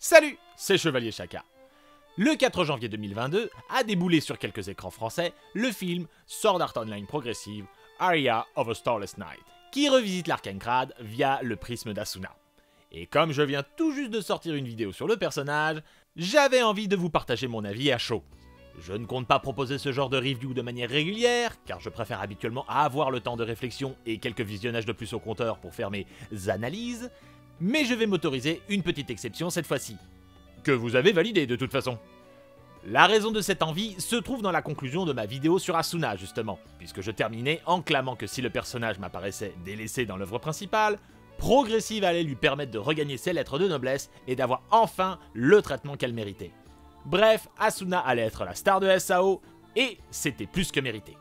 Salut, c'est Chevalier Chaka. Le 4 janvier 2022 a déboulé sur quelques écrans français le film Sword Art Online Progressive Aria of a Starless Night, qui revisite l'Arcancrad via le prisme d'Asuna. Et comme je viens tout juste de sortir une vidéo sur le personnage, j'avais envie de vous partager mon avis à chaud. Je ne compte pas proposer ce genre de review de manière régulière, car je préfère habituellement avoir le temps de réflexion et quelques visionnages de plus au compteur pour faire mes analyses, mais je vais m'autoriser une petite exception cette fois-ci, que vous avez validée de toute façon. La raison de cette envie se trouve dans la conclusion de ma vidéo sur Asuna justement, puisque je terminais en clamant que si le personnage m'apparaissait délaissé dans l'œuvre principale, Progressive allait lui permettre de regagner ses lettres de noblesse et d'avoir enfin le traitement qu'elle méritait. Bref, Asuna allait être la star de SAO, et c'était plus que mérité.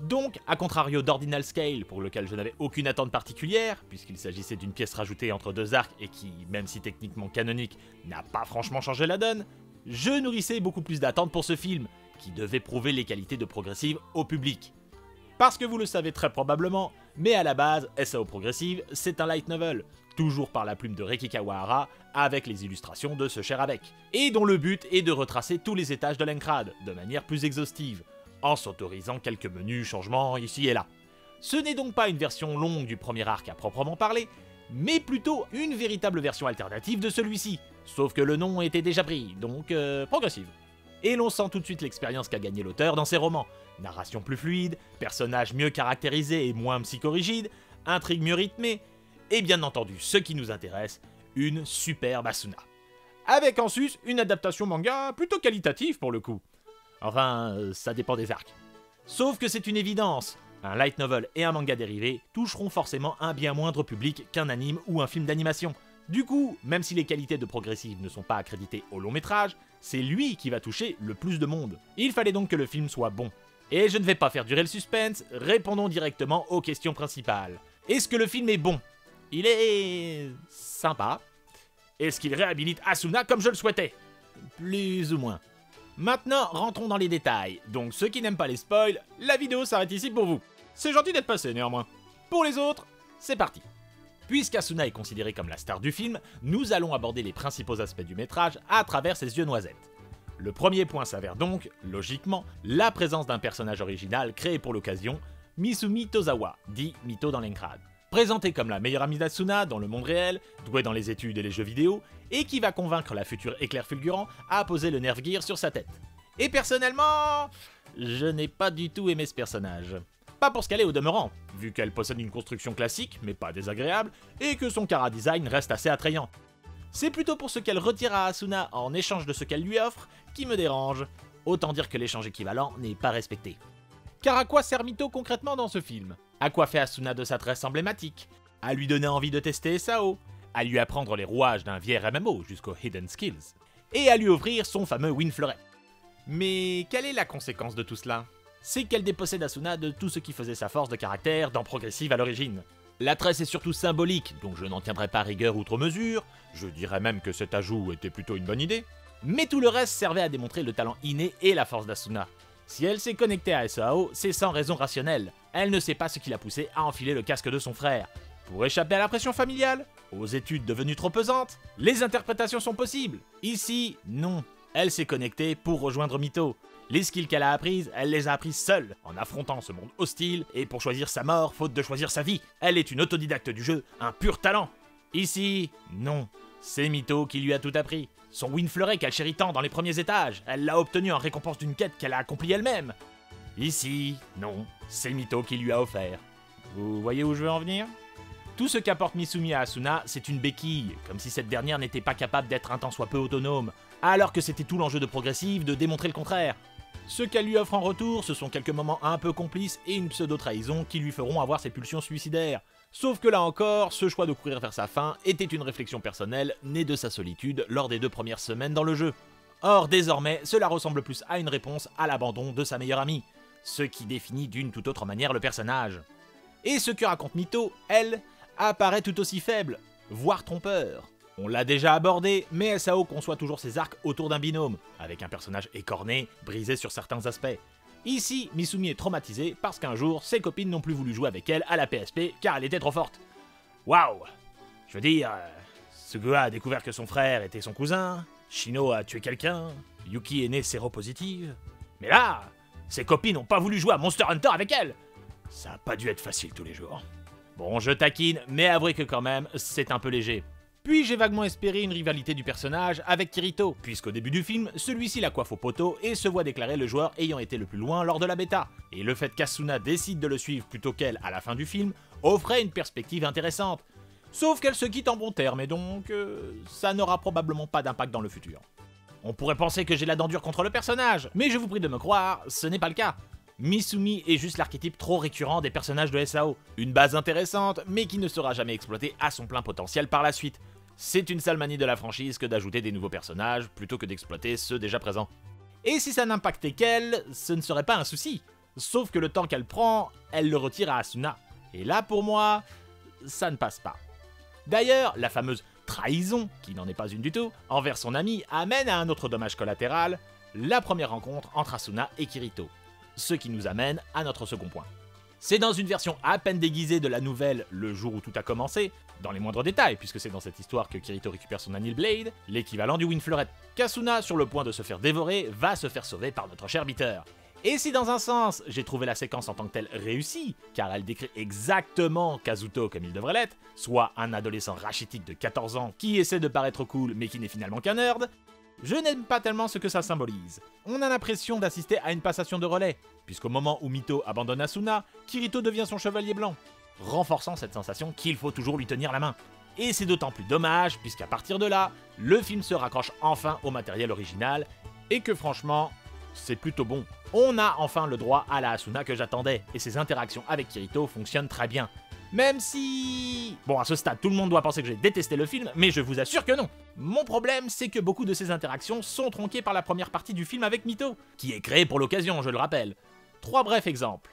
Donc, à contrario d'Ordinal Scale, pour lequel je n'avais aucune attente particulière, puisqu'il s'agissait d'une pièce rajoutée entre deux arcs et qui, même si techniquement canonique, n'a pas franchement changé la donne, je nourrissais beaucoup plus d'attentes pour ce film, qui devait prouver les qualités de Progressive au public. Parce que vous le savez très probablement, mais à la base, SAO Progressive, c'est un light novel, toujours par la plume de Reiki Kawahara, avec les illustrations de ce cher avec, et dont le but est de retracer tous les étages de l'Encrad, de manière plus exhaustive, en s'autorisant quelques menus changements ici et là. Ce n'est donc pas une version longue du premier arc à proprement parler, mais plutôt une véritable version alternative de celui-ci, sauf que le nom était déjà pris, donc Progressive. Et l'on sent tout de suite l'expérience qu'a gagné l'auteur dans ses romans. Narration plus fluide, personnages mieux caractérisés et moins psychorigides, intrigue mieux rythmée, et bien entendu, ce qui nous intéresse, une superbe Asuna. Avec en sus une adaptation manga plutôt qualitative pour le coup. Enfin, ça dépend des arcs. Sauf que c'est une évidence, un light novel et un manga dérivé toucheront forcément un bien moindre public qu'un anime ou un film d'animation. Du coup, même si les qualités de Progressive ne sont pas accréditées au long métrage, c'est lui qui va toucher le plus de monde. Il fallait donc que le film soit bon. Et je ne vais pas faire durer le suspense, répondons directement aux questions principales. Est-ce que le film est bon? Il est... sympa. Est-ce qu'il réhabilite Asuna comme je le souhaitais? Plus ou moins. Maintenant, rentrons dans les détails. Donc ceux qui n'aiment pas les spoils, la vidéo s'arrête ici pour vous. C'est gentil d'être passé néanmoins. Pour les autres, c'est parti. Puisqu'Asuna est considérée comme la star du film, nous allons aborder les principaux aspects du métrage à travers ses yeux noisettes. Le premier point s'avère donc, logiquement, la présence d'un personnage original créé pour l'occasion, Misumi Tozawa, dit Mito dans l'Encrad. Présentée comme la meilleure amie d'Asuna dans le monde réel, douée dans les études et les jeux vidéo, et qui va convaincre la future Éclair Fulgurant à poser le Nerve Gear sur sa tête. Et personnellement, je n'ai pas du tout aimé ce personnage. Pas pour ce qu'elle est au demeurant, vu qu'elle possède une construction classique, mais pas désagréable, et que son chara-design reste assez attrayant. C'est plutôt pour ce qu'elle retire à Asuna en échange de ce qu'elle lui offre qui me dérange. Autant dire que l'échange équivalent n'est pas respecté. Car à quoi sert Mito concrètement dans ce film? À quoi fait Asuna de sa tresse emblématique? À lui donner envie de tester SAO? À lui apprendre les rouages d'un vieil MMO jusqu'aux Hidden Skills? Et à lui offrir son fameux Win Fleuret. Mais quelle est la conséquence de tout cela? C'est qu'elle dépossède Asuna de tout ce qui faisait sa force de caractère dans Progressive à l'origine. La tresse est surtout symbolique, donc je n'en tiendrai pas rigueur outre mesure, je dirais même que cet ajout était plutôt une bonne idée, mais tout le reste servait à démontrer le talent inné et la force d'Asuna. Si elle s'est connectée à SAO, c'est sans raison rationnelle, elle ne sait pas ce qui l'a poussé à enfiler le casque de son frère. Pour échapper à la pression familiale? Aux études devenues trop pesantes? Les interprétations sont possibles. Ici, non. Elle s'est connectée pour rejoindre Mito. Les skills qu'elle a apprises, elle les a apprises seule, en affrontant ce monde hostile, et pour choisir sa mort, faute de choisir sa vie. Elle est une autodidacte du jeu, un pur talent. Ici, non. C'est Mito qui lui a tout appris. Son Win Fleuret qu'elle chérit tant dans les premiers étages, elle l'a obtenu en récompense d'une quête qu'elle a accomplie elle-même. Ici, non. C'est Mito qui lui a offert. Vous voyez où je veux en venir? Tout ce qu'apporte Misumi à Asuna, c'est une béquille, comme si cette dernière n'était pas capable d'être un tant soit peu autonome, alors que c'était tout l'enjeu de Progressive de démontrer le contraire. Ce qu'elle lui offre en retour, ce sont quelques moments un peu complices et une pseudo-trahison qui lui feront avoir ses pulsions suicidaires. Sauf que là encore, ce choix de courir vers sa fin était une réflexion personnelle née de sa solitude lors des 2 premières semaines dans le jeu. Or, désormais, cela ressemble plus à une réponse à l'abandon de sa meilleure amie, ce qui définit d'une toute autre manière le personnage. Et ce que raconte Mito, elle, apparaît tout aussi faible, voire trompeur. On l'a déjà abordé, mais SAO conçoit toujours ses arcs autour d'un binôme, avec un personnage écorné, brisé sur certains aspects. Ici, Misumi est traumatisée parce qu'un jour, ses copines n'ont plus voulu jouer avec elle à la PSP car elle était trop forte. Waouh! Je veux dire, Sugua a découvert que son frère était son cousin, Shino a tué quelqu'un, Yuki est née séropositive. Mais là, ses copines n'ont pas voulu jouer à Monster Hunter avec elle. Ça a pas dû être facile tous les jours. Bon, je taquine, mais avouez que quand même, c'est un peu léger. Puis j'ai vaguement espéré une rivalité du personnage avec Kirito, puisqu'au début du film, celui-ci la coiffe au poteau et se voit déclarer le joueur ayant été le plus loin lors de la bêta. Et le fait qu'Asuna décide de le suivre plutôt qu'elle à la fin du film offrait une perspective intéressante. Sauf qu'elle se quitte en bons termes et donc ça n'aura probablement pas d'impact dans le futur. On pourrait penser que j'ai la dent dure contre le personnage, mais je vous prie de me croire, ce n'est pas le cas. Misumi est juste l'archétype trop récurrent des personnages de SAO, une base intéressante mais qui ne sera jamais exploitée à son plein potentiel par la suite. C'est une sale manie de la franchise que d'ajouter des nouveaux personnages plutôt que d'exploiter ceux déjà présents. Et si ça n'impactait qu'elle, ce ne serait pas un souci. Sauf que le temps qu'elle prend, elle le retire à Asuna. Et là pour moi, ça ne passe pas. D'ailleurs, la fameuse trahison, qui n'en est pas une du tout, envers son ami amène à un autre dommage collatéral, la première rencontre entre Asuna et Kirito. Ce qui nous amène à notre second point. C'est dans une version à peine déguisée de la nouvelle Le jour où tout a commencé, dans les moindres détails, puisque c'est dans cette histoire que Kirito récupère son Anil Blade, l'équivalent du Wind Fleuret, qu'Asuna, sur le point de se faire dévorer, va se faire sauver par notre cher Bitter. Et si dans un sens, j'ai trouvé la séquence en tant que telle réussie, car elle décrit exactement Kazuto comme il devrait l'être, soit un adolescent rachitique de 14 ans qui essaie de paraître cool mais qui n'est finalement qu'un nerd, je n'aime pas tellement ce que ça symbolise. On a l'impression d'assister à une passation de relais, puisqu'au moment où Mito abandonne Asuna, Kirito devient son chevalier blanc, renforçant cette sensation qu'il faut toujours lui tenir la main. Et c'est d'autant plus dommage, puisqu'à partir de là, le film se raccroche enfin au matériel original, et que franchement, c'est plutôt bon. On a enfin le droit à la Asuna que j'attendais, et ses interactions avec Kirito fonctionnent très bien. Même si... Bon, à ce stade, tout le monde doit penser que j'ai détesté le film, mais je vous assure que non. Mon problème, c'est que beaucoup de ces interactions sont tronquées par la première partie du film avec Mito, qui est créée pour l'occasion, je le rappelle. 3 brefs exemples.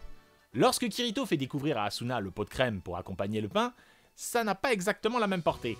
Lorsque Kirito fait découvrir à Asuna le pot de crème pour accompagner le pain, ça n'a pas exactement la même portée.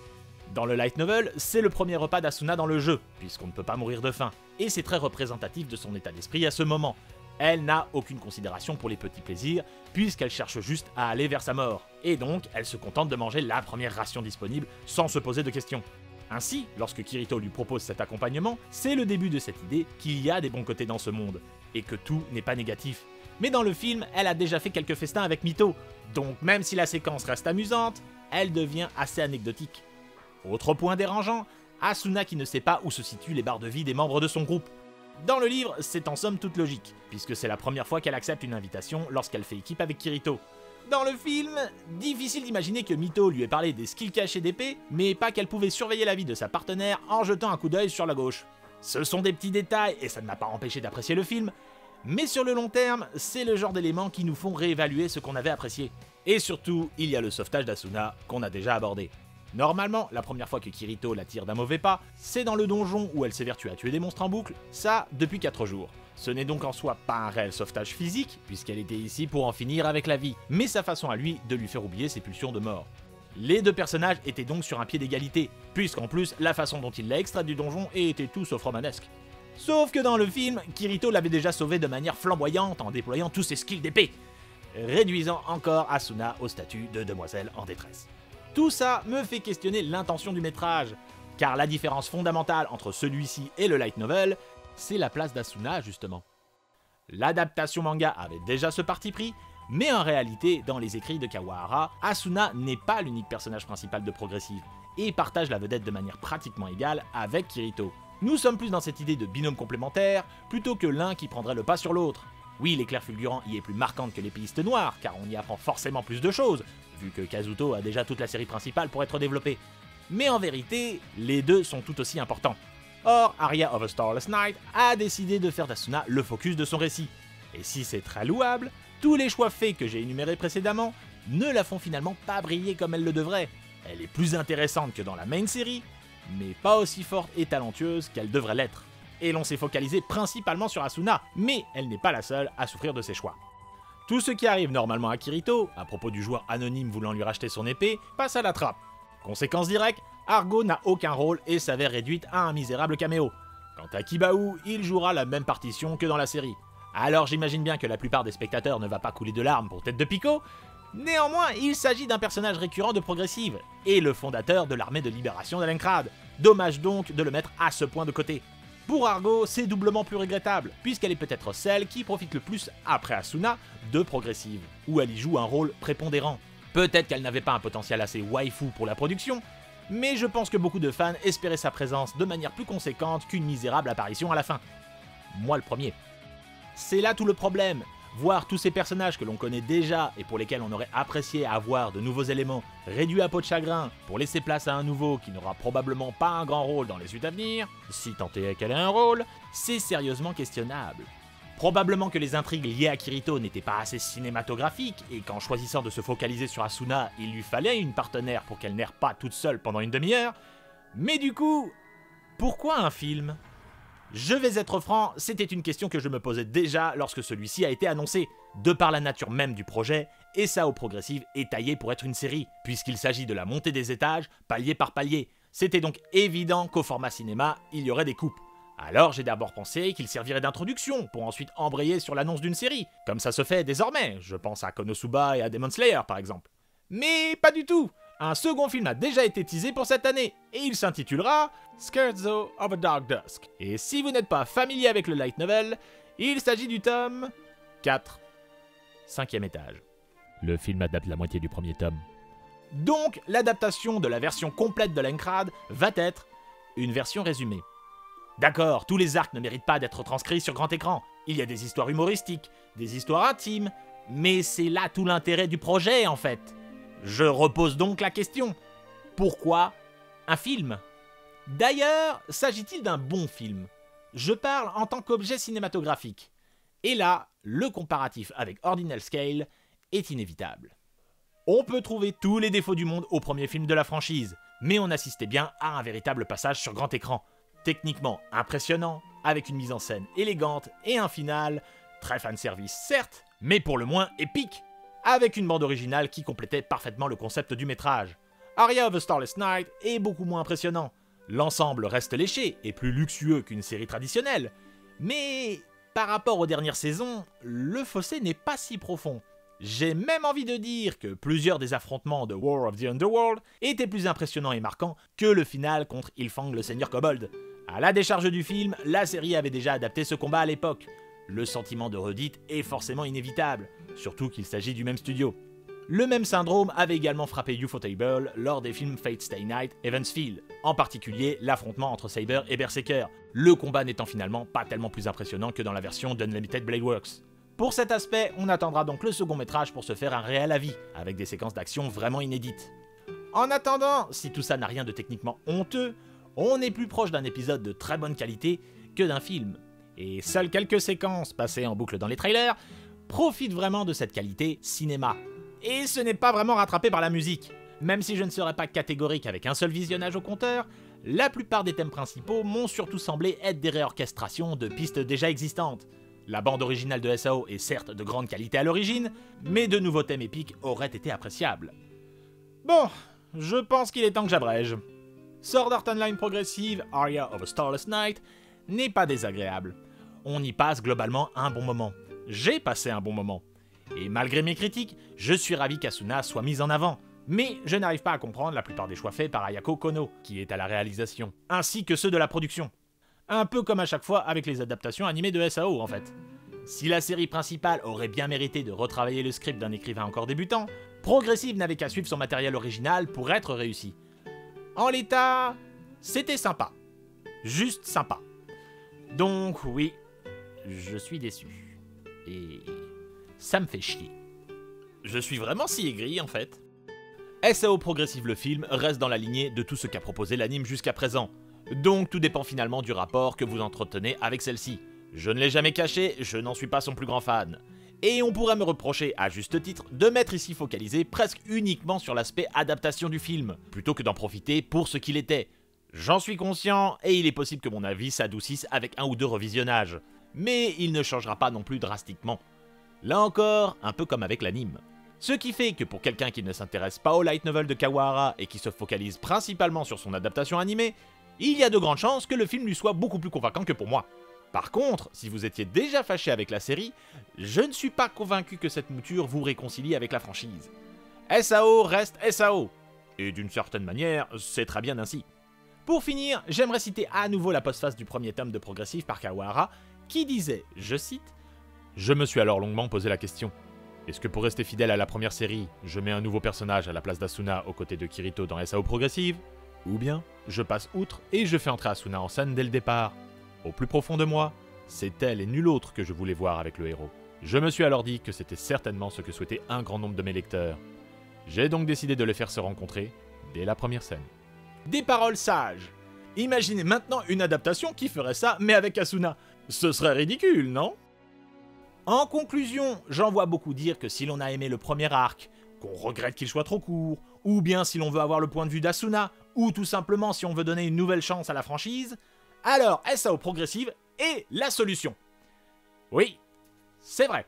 Dans le light novel, c'est le premier repas d'Asuna dans le jeu, puisqu'on ne peut pas mourir de faim, et c'est très représentatif de son état d'esprit à ce moment. Elle n'a aucune considération pour les petits plaisirs, puisqu'elle cherche juste à aller vers sa mort, et donc elle se contente de manger la première ration disponible sans se poser de questions. Ainsi, lorsque Kirito lui propose cet accompagnement, c'est le début de cette idée qu'il y a des bons côtés dans ce monde, et que tout n'est pas négatif. Mais dans le film, elle a déjà fait quelques festins avec Mito, donc même si la séquence reste amusante, elle devient assez anecdotique. Autre point dérangeant, Asuna qui ne sait pas où se situent les barres de vie des membres de son groupe. Dans le livre, c'est en somme toute logique, puisque c'est la première fois qu'elle accepte une invitation lorsqu'elle fait équipe avec Kirito. Dans le film, difficile d'imaginer que Mito lui ait parlé des skills cachés d'épée, mais pas qu'elle pouvait surveiller la vie de sa partenaire en jetant un coup d'œil sur la gauche. Ce sont des petits détails et ça ne m'a pas empêché d'apprécier le film, mais sur le long terme, c'est le genre d'éléments qui nous font réévaluer ce qu'on avait apprécié. Et surtout, il y a le sauvetage d'Asuna qu'on a déjà abordé. Normalement, la première fois que Kirito la tire d'un mauvais pas, c'est dans le donjon où elle s'évertue à tuer des monstres en boucle, ça depuis 4 jours. Ce n'est donc en soi pas un réel sauvetage physique, puisqu'elle était ici pour en finir avec la vie, mais sa façon à lui de lui faire oublier ses pulsions de mort. Les deux personnages étaient donc sur un pied d'égalité, puisqu'en plus, la façon dont il l'a extraite du donjon était tout sauf romanesque. Sauf que dans le film, Kirito l'avait déjà sauvé de manière flamboyante en déployant tous ses skills d'épée, réduisant encore Asuna au statut de demoiselle en détresse. Tout ça me fait questionner l'intention du métrage, car la différence fondamentale entre celui-ci et le light novel, c'est la place d'Asuna justement. L'adaptation manga avait déjà ce parti pris, mais en réalité, dans les écrits de Kawahara, Asuna n'est pas l'unique personnage principal de Progressive, et partage la vedette de manière pratiquement égale avec Kirito. Nous sommes plus dans cette idée de binôme complémentaire, plutôt que l'un qui prendrait le pas sur l'autre. Oui, l'éclair fulgurant y est plus marquante que l'épéiste noire, car on y apprend forcément plus de choses, vu que Kazuto a déjà toute la série principale pour être développée. Mais en vérité, les deux sont tout aussi importants. Or, Aria of a Starless Night a décidé de faire d'Asuna le focus de son récit. Et si c'est très louable, tous les choix faits que j'ai énumérés précédemment ne la font finalement pas briller comme elle le devrait. Elle est plus intéressante que dans la main série, mais pas aussi forte et talentueuse qu'elle devrait l'être. Et l'on s'est focalisé principalement sur Asuna, mais elle n'est pas la seule à souffrir de ses choix. Tout ce qui arrive normalement à Kirito, à propos du joueur anonyme voulant lui racheter son épée, passe à la trappe. Conséquence directe, Argo n'a aucun rôle et s'avère réduite à un misérable caméo. Quant à Kibao, il jouera la même partition que dans la série. Alors j'imagine bien que la plupart des spectateurs ne va pas couler de larmes pour Tête de Pico, Néanmoins, il s'agit d'un personnage récurrent de Progressive, et le fondateur de l'armée de libération d'Alenkrad. Dommage donc de le mettre à ce point de côté. Pour Argo, c'est doublement plus regrettable, puisqu'elle est peut-être celle qui profite le plus, après Asuna, de Progressive, où elle y joue un rôle prépondérant. Peut-être qu'elle n'avait pas un potentiel assez waifu pour la production, mais je pense que beaucoup de fans espéraient sa présence de manière plus conséquente qu'une misérable apparition à la fin. Moi le premier. C'est là tout le problème. Voir tous ces personnages que l'on connaît déjà et pour lesquels on aurait apprécié avoir de nouveaux éléments réduits à peau de chagrin pour laisser place à un nouveau qui n'aura probablement pas un grand rôle dans les suites à venir, si tant est qu'elle ait un rôle, c'est sérieusement questionnable. Probablement que les intrigues liées à Kirito n'étaient pas assez cinématographiques et qu'en choisissant de se focaliser sur Asuna, il lui fallait une partenaire pour qu'elle n'erre pas toute seule pendant une demi-heure. Mais du coup, pourquoi un film ? Je vais être franc, c'était une question que je me posais déjà lorsque celui-ci a été annoncé, de par la nature même du projet, et SAO Progressive est taillé pour être une série, puisqu'il s'agit de la montée des étages, palier par palier. C'était donc évident qu'au format cinéma, il y aurait des coupes. Alors j'ai d'abord pensé qu'il servirait d'introduction, pour ensuite embrayer sur l'annonce d'une série, comme ça se fait désormais, je pense à Konosuba et à Demon Slayer par exemple. Mais pas du tout. Un second film a déjà été teasé pour cette année, et il s'intitulera Scherzo of a Dark Dusk. Et si vous n'êtes pas familier avec le light novel, il s'agit du tome 4, 5e étage. Le film adapte la moitié du premier tome. Donc, l'adaptation de la version complète de l'Alenkrad va être une version résumée. D'accord, tous les arcs ne méritent pas d'être transcrits sur grand écran. Il y a des histoires humoristiques, des histoires intimes, mais c'est là tout l'intérêt du projet en fait. Je repose donc la question, pourquoi un film ? D'ailleurs, s'agit-il d'un bon film ? Je parle en tant qu'objet cinématographique. Et là, le comparatif avec Ordinal Scale est inévitable. On peut trouver tous les défauts du monde au premier film de la franchise, mais on assistait bien à un véritable passage sur grand écran. Techniquement impressionnant, avec une mise en scène élégante et un final très fanservice certes, mais pour le moins épique, avec une bande originale qui complétait parfaitement le concept du métrage. Aria of a Starless Night est beaucoup moins impressionnant. L'ensemble reste léché et plus luxueux qu'une série traditionnelle, mais par rapport aux dernières saisons, le fossé n'est pas si profond. J'ai même envie de dire que plusieurs des affrontements de War of the Underworld étaient plus impressionnants et marquants que le final contre Ilfang le Seigneur Kobold. À la décharge du film, la série avait déjà adapté ce combat à l'époque. Le sentiment de redite est forcément inévitable, surtout qu'il s'agit du même studio. Le même syndrome avait également frappé Ufotable lors des films Fate Stay Night et Evansfield, en particulier l'affrontement entre Saber et Berserker, le combat n'étant finalement pas tellement plus impressionnant que dans la version d'Unlimited Blade Works. Pour cet aspect, on attendra donc le second métrage pour se faire un réel avis, avec des séquences d'action vraiment inédites. En attendant, si tout ça n'a rien de techniquement honteux, on est plus proche d'un épisode de très bonne qualité que d'un film. Et seules quelques séquences passées en boucle dans les trailers profitent vraiment de cette qualité cinéma. Et ce n'est pas vraiment rattrapé par la musique. Même si je ne serais pas catégorique avec un seul visionnage au compteur, la plupart des thèmes principaux m'ont surtout semblé être des réorchestrations de pistes déjà existantes. La bande originale de SAO est certes de grande qualité à l'origine, mais de nouveaux thèmes épiques auraient été appréciables. Bon, je pense qu'il est temps que j'abrège. Sword Art Online Progressive, Aria of a Starless Night n'est pas désagréable. On y passe globalement un bon moment. J'ai passé un bon moment. Et malgré mes critiques, je suis ravi qu'Asuna soit mise en avant. Mais je n'arrive pas à comprendre la plupart des choix faits par Ayako Kono, qui est à la réalisation, ainsi que ceux de la production. Un peu comme à chaque fois avec les adaptations animées de SAO en fait. Si la série principale aurait bien mérité de retravailler le script d'un écrivain encore débutant, Progressive n'avait qu'à suivre son matériel original pour être réussi. En l'état, c'était sympa. Juste sympa. Donc oui, je suis déçu. Et ça me fait chier. Je suis vraiment si aigri en fait. SAO Progressive le film reste dans la lignée de tout ce qu'a proposé l'anime jusqu'à présent. Donc tout dépend finalement du rapport que vous entretenez avec celle-ci. Je ne l'ai jamais caché, je n'en suis pas son plus grand fan. Et on pourrait me reprocher, à juste titre, de m'être ici focalisé presque uniquement sur l'aspect adaptation du film, plutôt que d'en profiter pour ce qu'il était. J'en suis conscient, et il est possible que mon avis s'adoucisse avec un ou deux revisionnages. Mais il ne changera pas non plus drastiquement. Là encore, un peu comme avec l'anime. Ce qui fait que pour quelqu'un qui ne s'intéresse pas au light novel de Kawahara et qui se focalise principalement sur son adaptation animée, il y a de grandes chances que le film lui soit beaucoup plus convaincant que pour moi. Par contre, si vous étiez déjà fâché avec la série, je ne suis pas convaincu que cette mouture vous réconcilie avec la franchise. SAO reste SAO, et d'une certaine manière, c'est très bien ainsi. Pour finir, j'aimerais citer à nouveau la postface du premier tome de Progressive par Kawahara, qui disait, je cite, « Je me suis alors longuement posé la question. Est-ce que pour rester fidèle à la première série, je mets un nouveau personnage à la place d'Asuna aux côtés de Kirito dans SAO Progressive? Ou bien, je passe outre et je fais entrer Asuna en scène dès le départ? Au plus profond de moi, c'est elle et nul autre que je voulais voir avec le héros. Je me suis alors dit que c'était certainement ce que souhaitait un grand nombre de mes lecteurs. J'ai donc décidé de les faire se rencontrer dès la première scène. » Des paroles sages. Imaginez maintenant une adaptation qui ferait ça, mais avec Asuna. Ce serait ridicule, non? En conclusion, j'en vois beaucoup dire que si l'on a aimé le premier arc, qu'on regrette qu'il soit trop court, ou bien si l'on veut avoir le point de vue d'Asuna, ou tout simplement si on veut donner une nouvelle chance à la franchise, alors SAO Progressive est la solution. Oui, c'est vrai.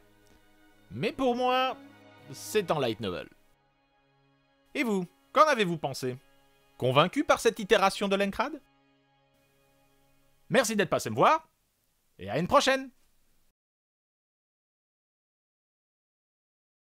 Mais pour moi, c'est en light novel. Et vous, qu'en avez-vous pensé? Convaincu par cette itération de l'Encrad? Merci d'être passé me voir, et à une prochaine!